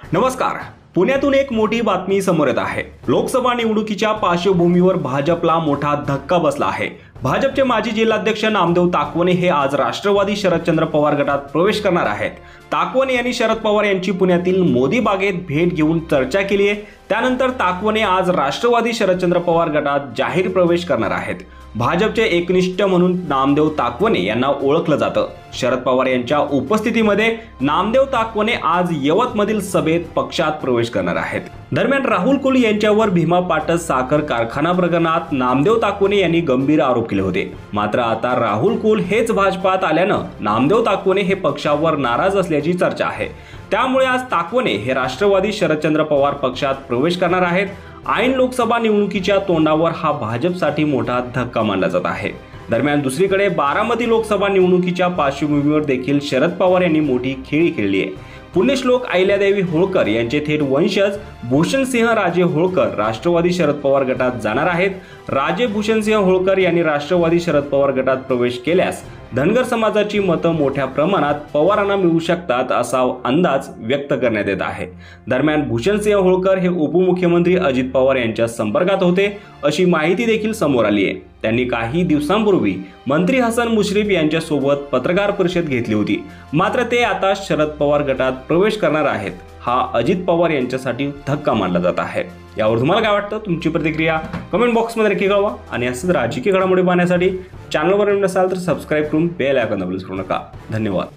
नमस्कार. पुण्यातून एक मोठी बातमी समोर येत आहे. लोकसभा निवडणुकीच्या पार्श्वभूमीवर भाजपला मोठा धक्का बसला आहे. भाजपचे माजी जिल्हाध्यक्ष नामदेव ताकवणे हे आज राष्ट्रवादी शरदचंद्र पवार गटात प्रवेश करणार आहेत. ताकवणे यांनी शरद पवार यांची पुण्यातील मोदी बागेत भेट घेऊन चर्चा केली आहे. त्यानंतर ताकवणे आज राष्ट्रवादी शरदचंद्र पवार गटात जाहीर प्रवेश करणार आहेत. भाजपचे एकनिष्ठ म्हणून नामदेव ताकवणे यांना ओळखलं जातं. शरद पवार यांच्या उपस्थितीमध्ये नामदेव ताकवणे आज यवतमधील सभेत पक्षात प्रवेश करणार आहेत. दरम्यान राहुल कुल यांच्यावर भीमा पाटस साखर कारखाना प्रकरणात नामदेव ताकवणे यांनी गंभीर आरोप केले होते. मात्र आता राहुल कुल हेच भाजपात आल्यानं नामदेव ताकवणे हे पक्षावर नाराज असल्याची चर्चा आहे. त्यामुळे आज ताकवणे हे राष्ट्रवादी शरदचंद्र पवार पक्षात प्रवेश करणार आहेत. ऐन लोकसभा निवडणुकीच्या तोंडावर हा भाजपसाठी मोठा धक्का मानला जात आहे. दरम्यान दुसरीकडे बारामती लोकसभा निवडणुकीच्या पार्श्वभूमीवर देखील शरद पवार यांनी मोठी खेळी खेळली आहे. पुण्यश्लोक अहिल्यादेवी होळकर यांचे थेट वंशज भूषणसिंह राजे होळकर राष्ट्रवादी शरद पवार गटात जाणार आहेत. राजे भूषणसिंह होळकर यांनी राष्ट्रवादी शरद पवार गटात प्रवेश केल्यास धनगर समाजाची मतं मोठ्या प्रमाणात पवारांना मिळू शकतात असा अंदाज व्यक्त करण्यात येत आहे. दरम्यान भूषणसिंह होळकर हे उपमुख्यमंत्री अजित पवार यांच्या संपर्कात होते अशी माहिती देखील समोर आली आहे. त्यांनी काही दिवसांपूर्वी मंत्री हसन मुश्रीफ यांच्यासोबत पत्रकार परिषद घेतली होती. मात्र ते आता शरद पवार गटात प्रवेश करणार आहेत. हा अजित पवार यांच्यासाठी धक्का मानला जात आहे. यावर तुम्हाला काय वाटतं? तुमची प्रतिक्रिया कमेंट बॉक्समध्ये नक्की कळवा आणि असंच राजकीय घडामोडी पाहण्यासाठी चॅनलवर नवीन असाल तर सबस्क्राईब करून बेल आयकॉन दाबायला विसरू नका. धन्यवाद.